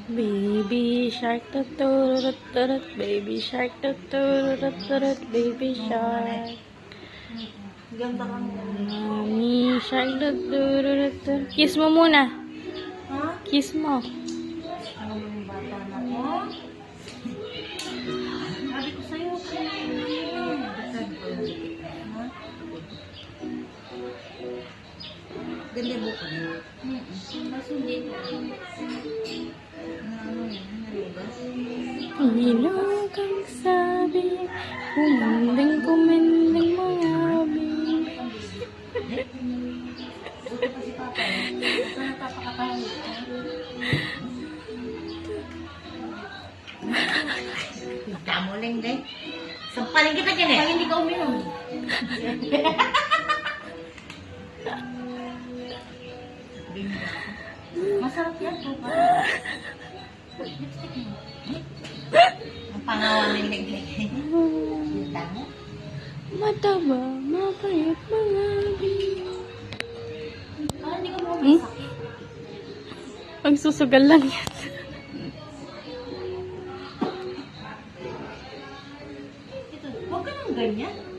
Baby shark, tuturut, turut, baby shark, tuturut, turut, baby shark. Ganda kang Mommy shark, tuturut, turut. Kiss mo muna. ha? Kiss mo. Ano mo yung bata na ko? Sabi ko sa'yo, ha? Ganda buko niya. Kaso hindi ko. Ano yan? Nalugas? Ilog ang sabi, kumending mga baby. Buto pa si Papa. Basta natapakatawa. Kamuling din. Sampalin kita dyan eh. Pag hindi ka uminom. Masarap yan po pa. Lipstick mo. Ang pangawan ng liglig. Yung tamo. Mataba, mapayat mga baby. Parang hindi ka mo masakit. Ang susugal lang yan. Ito, huwag ka nang ganyan.